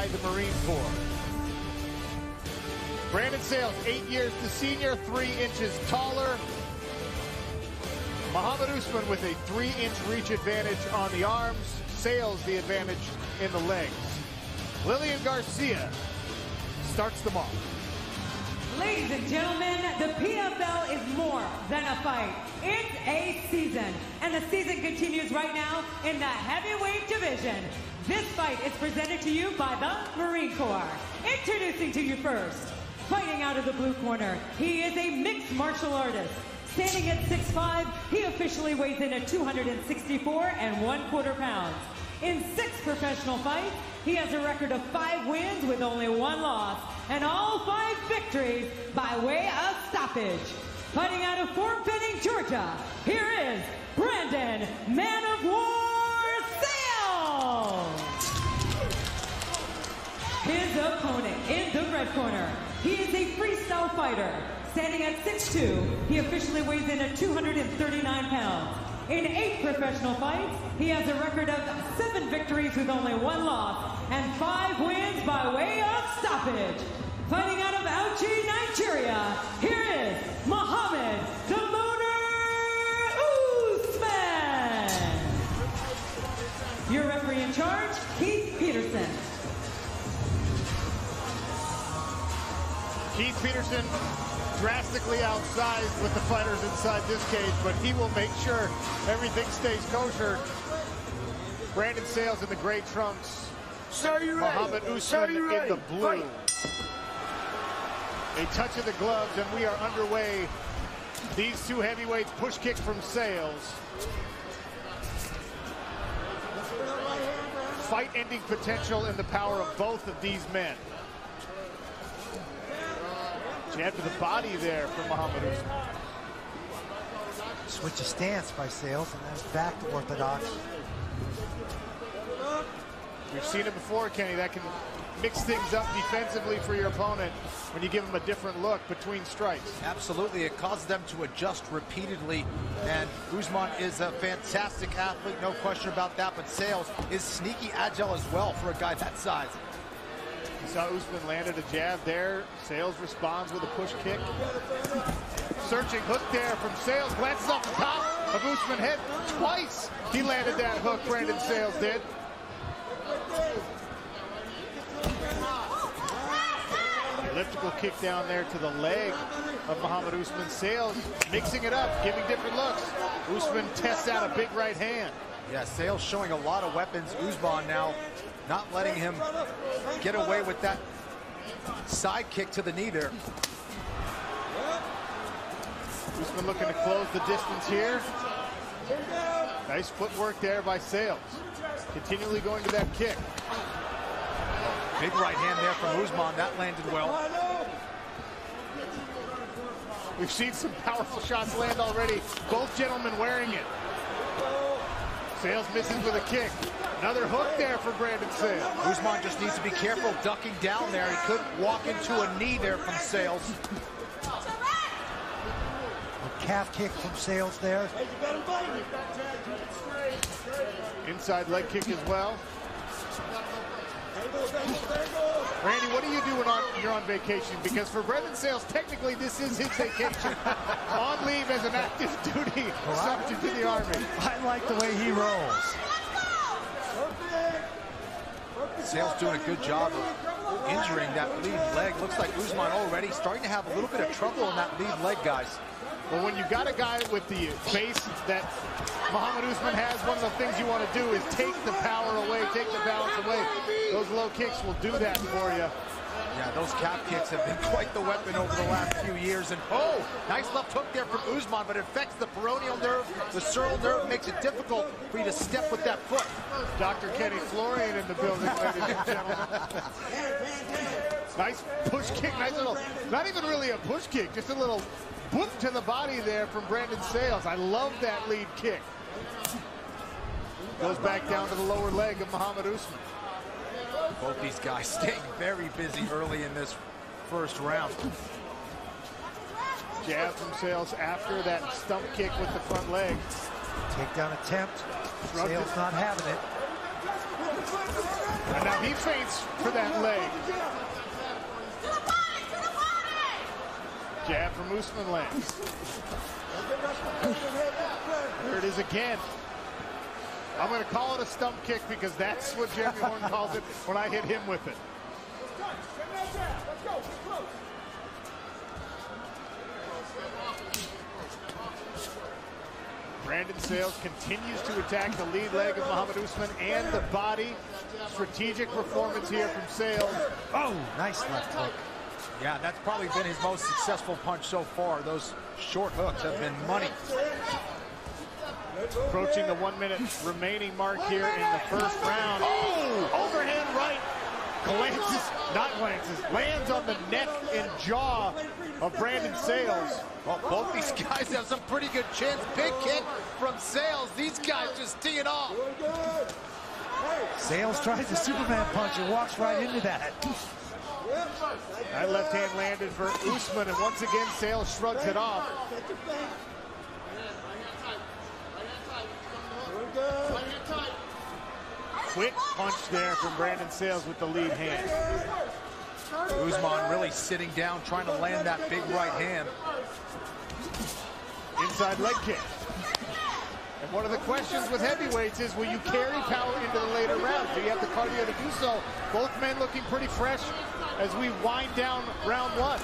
inside the Marine Corps. Bрэndon Сэyls, 8 years the senior, 3 inches taller. Mохаммед Usman with a 3-inch reach advantage on the arms. Сэyls the advantage in the legs. Lillian Garcia starts them off. Ladies and gentlemen, the PFL is more than a fight. It's a season, and the season continues right now in the heavyweight division. This fight is presented to you by the Marine Corps. Introducing to you first, fighting out of the blue corner, he is a mixed martial artist. Standing at 6'5", he officially weighs in at 264 1/4 pounds. In 6 professional fights, he has a record of 5 wins with only 1 loss, and all 5 victories by way of stoppage. Fighting out of Fort Benning, Georgia, here is Bрэndon Man of War Сэyls. His opponent in the red corner, he is a freestyle fighter. Standing at 6'2", he officially weighs in at 239 pounds. In 8 professional fights, he has a record of 7 victories with only 1 loss and 5 wins by way of stoppage. Fighting out of Auchi, Nigeria, here is Mохаммед Usman. Your referee in charge, Keith Peterson. Keith Peterson drastically outsized with the fighters inside this cage, but he will make sure everything stays kosher. Bрэndon Сэyls in the gray trunks. Sir, you Mохаммед Usman in the blue. Fight. A touch of the gloves, and we are underway. These 2 heavyweights, push kick from Сэyls. Fight-ending potential in the power of both of these men. Jab to the body there from Mохammed Usman. Switch of stance by Сэyls, and then back to orthodox. We've seen it before, Kenny. That can mix things up defensively for your opponent when you give them a different look between strikes. Absolutely. It causes them to adjust repeatedly, and Usman is a fantastic athlete, no question about that, but Сэyls is sneaky agile as well for a guy that size. You saw Usman landed a jab there. Сэyls responds with a push kick. Searching hook there from Сэyls. Glances off the top of Usman's head. Twice he landed that hook, Bрэndon Сэyls did. Elliptical kick down there to the leg of Mохammed Usman. Сэyls mixing it up, giving different looks. Usman tests out a big right hand. Yeah, Сэyls showing a lot of weapons. Usman now not letting him get away with that side kick to the knee there. Usman looking to close the distance here. Nice footwork there by Сэyls. Continually going to that kick. Big right hand there from Usman. That landed well. We've seen some powerful shots land already. Both gentlemen wearing it. Сэyls misses with a kick. Another hook there for Bрэndon Сэyls. Usman just needs to be careful ducking down there. He could walk into a knee there from Сэyls. A calf kick from Сэyls there. Inside leg kick as well. Randy, what do you do when you're on vacation? Because for Bрэndon Сэyls, technically this is his vacation. On leave as an active duty sergeant in the Army. I like the way he rolls. Сэyls doing a good job of injuring that lead leg. Looks like Usman already starting to have a little bit of trouble in that lead leg, guys. Well, when you got a guy with the base that Mохammed Usman has, one of the things you want to do is take the power away, take the balance away. Those low kicks will do that for you. Yeah, those calf kicks have been quite the weapon over the last few years. And oh, nice left hook there from Usman, but it affects the peroneal nerve. The sural nerve makes it difficult for you to step with that foot. Dr. Kenny Florian in the building, ladies and gentlemen. Nice push kick, nice little, not even really a push kick, just a little whoop to the body there from Bрэndon Сэyls. I love that lead kick. Goes back down to the lower leg of Mохammed Usman. Both these guys staying very busy early in this first round. Jab from Сэyls after that stump kick with the front leg. Takedown attempt. Сэyls not having it. And now he feints for that leg. Jab from Usman lands. There it is again. I'm going to call it a stump kick because that's what Jeremy Horn calls it when I hit him with it. Bрэndon Сэyls continues to attack the lead leg of Mохаммед Усман and the body. Strategic performance here from Сэyls. Oh, nice left hook. Yeah, that's probably been his most successful punch so far. Those short hooks have been money. Approaching the 1 minute remaining mark here in the first round. Oh! Overhand right. Lands on the neck and jaw of Bрэndon Сэyls. Well, both these guys have some pretty good chins. Big kick from Сэyls. These guys just teeing off. Сэyls tries the Superman punch and walks right into that. That left hand landed for Usman, and once again, Сэyls shrugs it off. Quick punch there from Bрэndon Сэyls with the lead hand. Usman really sitting down, trying to land that big right hand. Inside leg kick. And one of the questions with heavyweights is, will you carry power into the later rounds? Do you have the cardio to do so? Both men looking pretty fresh as we wind down round one.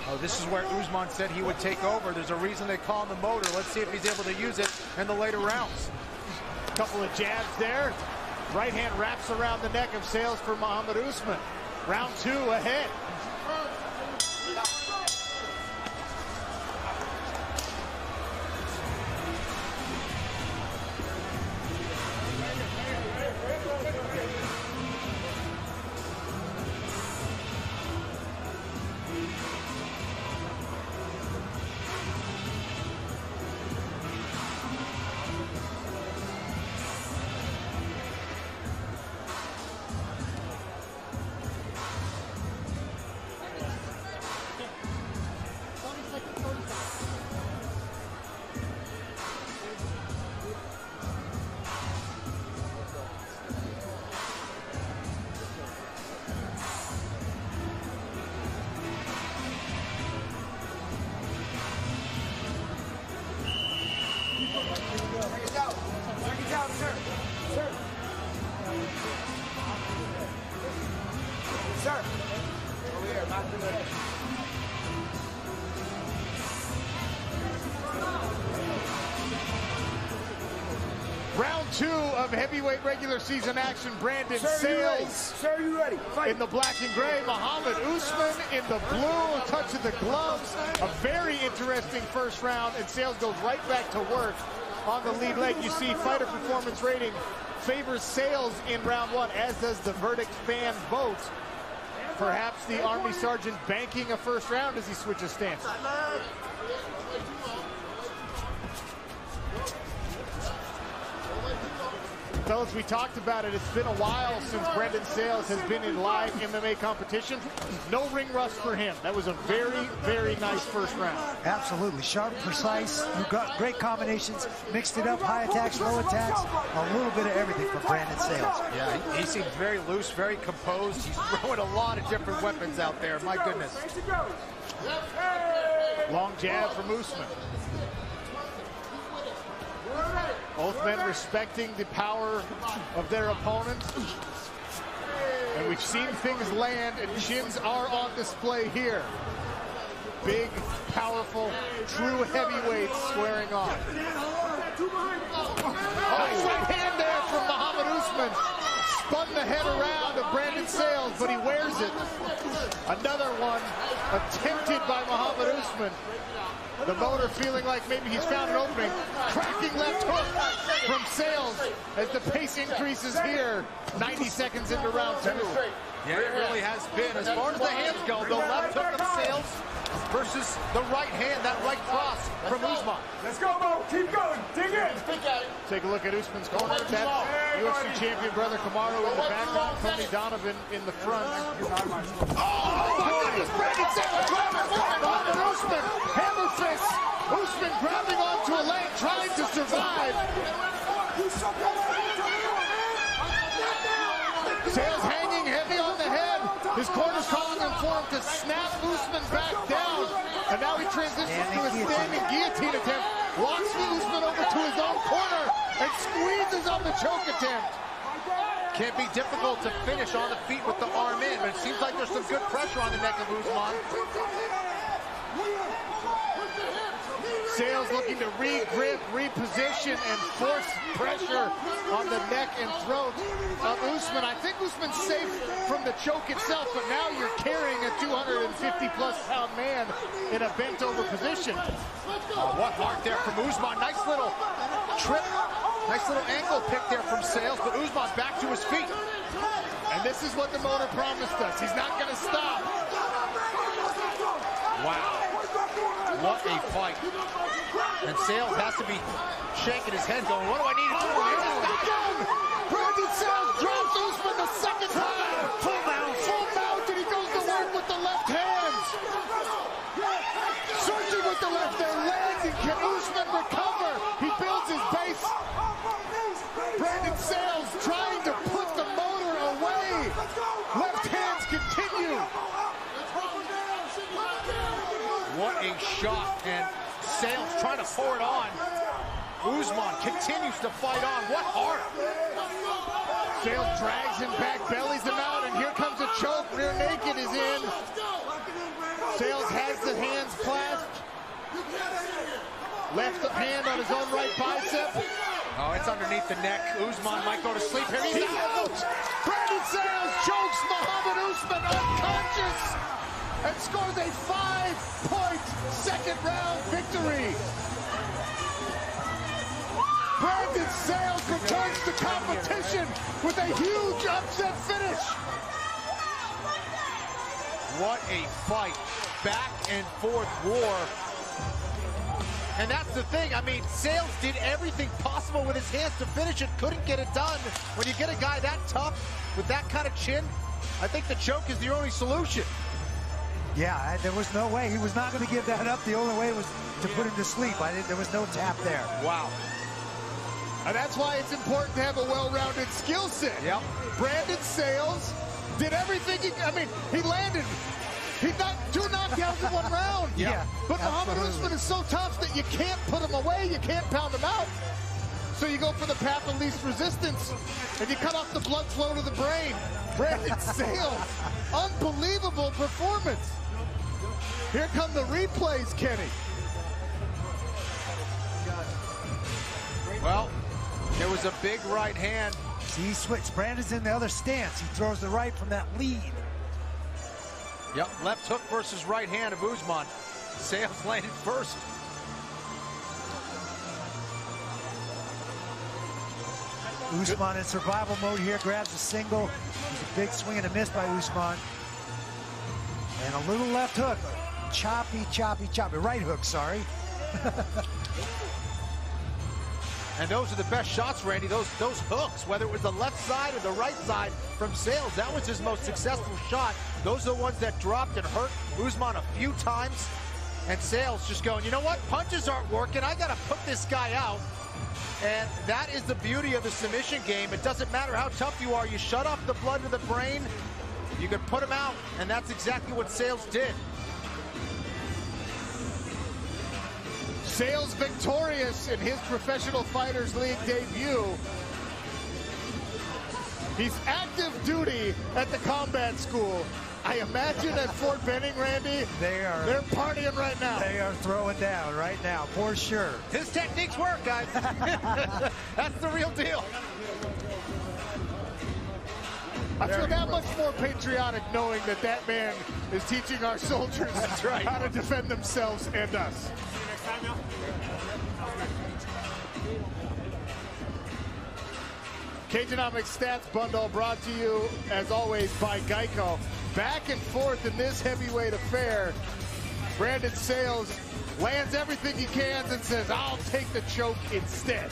Oh, this is where Usman said he would take over. There's a reason they call him the motor. Let's see if he's able to use it in the later rounds. Couple of jabs there. Right hand wraps around the neck of Сэyls for Mохammed Usman. Round two ahead. Round two of heavyweight regular season action. Bрэndon Сэyls. Sir, you ready? Fight. In the black and gray, Mохаммед Usman in the blue, a touch of the gloves. A very interesting first round, and Сэyls goes right back to work on the lead leg. You see fighter performance rating favors Сэyls in round one, as does the verdict fan vote. Perhaps the Army Sergeant banking a first round as he switches stances. Fellas, we talked about it. It's been a while since Bрэndon Сэyls has been in live MMA competition. No ring rust for him. That was a very, very nice first round. Absolutely. Sharp, precise. You got great combinations. Mixed it up. High attacks, low attacks. A little bit of everything for Bрэndon Сэyls. Yeah, he seems very loose, very composed. He's throwing a lot of different weapons out there. My goodness. Long jab from Usman. Both men respecting the power of their opponent. And we've seen things land, and chins are on display here. Big, powerful, true heavyweights squaring off. Nice right hand there from Mохаммед Usman. Spun the head around of Bрэndon Сэyls, but he wears it. Another one attempted by Mохаммed Usman. The motor feeling like maybe he's found an opening. Cracking left hook from Сэyls as the pace increases here. 90 seconds into round two. Yeah, it really has been. As far as the hands go, the left hook of Сэyls versus the right hand, that right cross from Usman. Let's go, Mo. Keep going. Dig in. Take a look at Usman's corner. That's UFC champion brother Kamaru in the background. Tony Donovan in the front. Oh, my goodness. Bрэndon Сэyls grabbing Mохаммед Usman. Hammer fist. Usman grabbing onto a leg, trying to survive. Сэyls His corner's calling him for him to snap Usman back down. And now he transitions to a standing guillotine attempt. Walks Usman over to his own corner and squeezes on the choke attempt. Can be difficult to finish on the feet with the arm in, but it seems like there's some good pressure on the neck of Usman. Sayles looking to re-grip, reposition, and force pressure on the neck and throat of Usman. I think Usman's safe from the choke itself, but now you're carrying a 250-plus pound man in a bent-over position. Oh, what heart there from Usman. Nice little trip, nice little ankle pick there from Sayles, but Usman's back to his feet. And this is what the motor promised us. He's not going to stop. Wow. What a fight. And Sayles has to be shaking his head going, what do I need to do? Bрэndon Сэyls drops Usman the second time. Full mount, and he goes to work with the left hand. Searching with the left hand, landing. Can Usman recover? He builds his base. Bрэndon Сэyls trying to put the motor away. Left hands continue. What a shot, and Sayles trying to pour it on. Usman continues to fight on. What heart. Sayles drags him back, bellies him out, and here comes a choke. Rear naked is in. Sayles has the hands clasped. Left hand on his own right bicep. Oh, it's underneath the neck. Usman might go to sleep here. He's out. Bрэndon Сэyls chokes Mохаммед Usman unconscious and scores a 5-point second-round victory. Bрэndon Сэyls returns to competition with a huge upset finish. What a fight. Back and forth war. And that's the thing. I mean, Sayles did everything possible with his hands to finish it. Couldn't get it done. When you get a guy that tough with that kind of chin, I think the choke is the only solution. Yeah, there was no way. He was not going to give that up. The only way was to put him to sleep. There was no tap there. Wow. And that's why it's important to have a well-rounded skill set. Yep. Bрэndon Сэyls did everything he landed. He got 2 knockdowns in 1 round. Yeah. But Mохammed Usman is so tough that you can't put him away. You can't pound him out. So you go for the path of least resistance, and you cut off the blood flow to the brain. Bрэndon Сэyls, unbelievable performance. Here come the replays, Kenny. Well, there was a big right hand. See, he switched. Bрэndon's in the other stance. He throws the right from that lead. Yep, left hook versus right hand of Usman. Sayles landed first. Usman in survival mode here, grabs a single. There's a big swing and a miss by Usman. And a little left hook. Choppy, choppy, choppy. Right hook, sorry. And those are the best shots, Randy, those hooks, whether it was the left side or the right side from Sayles. That was his most successful shot. Those are the ones that dropped and hurt Usman a few times. And Sayles just going, you know what? Punches aren't working. I got to put this guy out. And that is the beauty of the submission game. It doesn't matter how tough you are. You shut off the blood to the brain, you can put him out. And that's exactly what Sayles did. Sayles victorious in his Professional Fighters League debut. He's active duty at the combat school. I imagine at Fort Benning, Randy, they're partying right now. They are throwing down right now, for sure. His techniques work, guys. That's the real deal. I feel that much more patriotic knowing that that man is teaching our soldiers how to defend themselves and us. Cageonomics Stats Bundle brought to you, as always, by Geico. Back and forth in this heavyweight affair. Bрэndon Сэyls lands everything he can and says, I'll take the choke instead.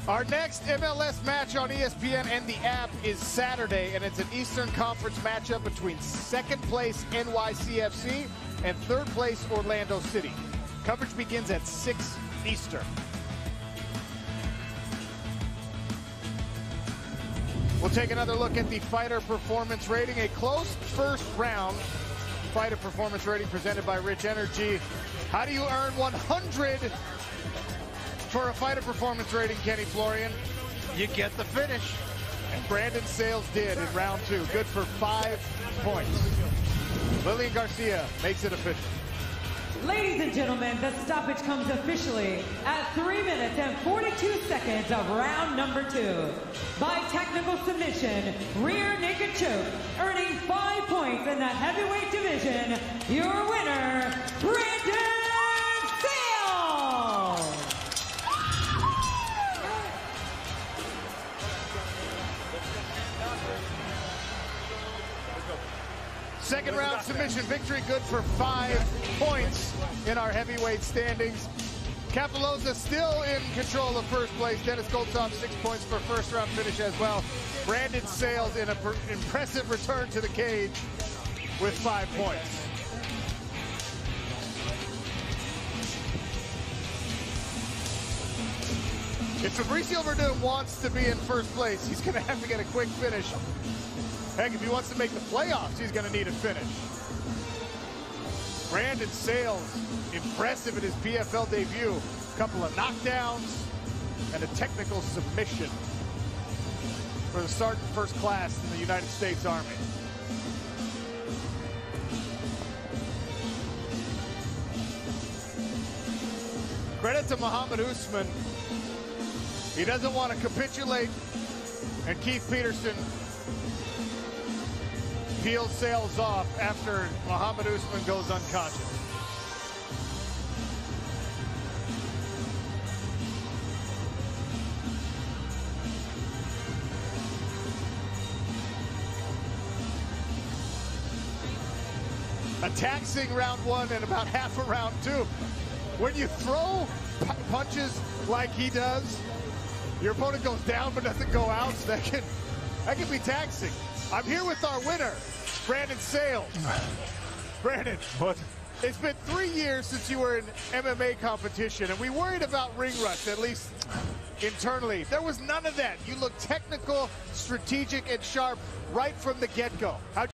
Our next MLS match on ESPN and the app is Saturday, and it's an Eastern Conference matchup between second place NYCFC and third place Orlando City. Coverage begins at 6 Eastern. We'll take another look at the fighter performance rating. A close first round. Fighter performance rating presented by Rich Energy. How do you earn 100 for a fighter performance rating, Kenny Florian? You get the finish. And Bрэndon Сэyls did in round 2. Good for 5 points. Lillian Garcia makes it official. Ladies and gentlemen, the stoppage comes officially at 3 minutes and 42 seconds of round number 2. By technical submission, rear naked choke, earning 5 points in the heavyweight division, your winner, Bрэndon Сэyls! Second round submission victory, good for 5 points in our heavyweight standings. Kapoloza still in control of first place. Dennis Goltsov 6 points for first round finish as well. Bрэndon Сэyls in an impressive return to the cage with 5 points. If Fabricio Verdun wants to be in first place, he's going to have to get a quick finish. Heck, if he wants to make the playoffs, he's going to need a finish. Bрэndon Сэyls, impressive in his PFL debut. A couple of knockdowns and a technical submission for the Sergeant First Class in the United States Army. Credit to Mохаммед Усман. He doesn't want to capitulate, and Keith Peterson peels Сэyls off after Mохаммед Усман goes unconscious. A taxing round 1 and about half of round 2. When you throw punches like he does, your opponent goes down but doesn't go out, so that can be taxing. I'm here with our winner, Bрэndon Сэyls. Bрэndon, what? It's been 3 years since you were in MMA competition, and we worried about ring rust, at least internally. There was none of that. You looked technical, strategic, and sharp right from the get-go.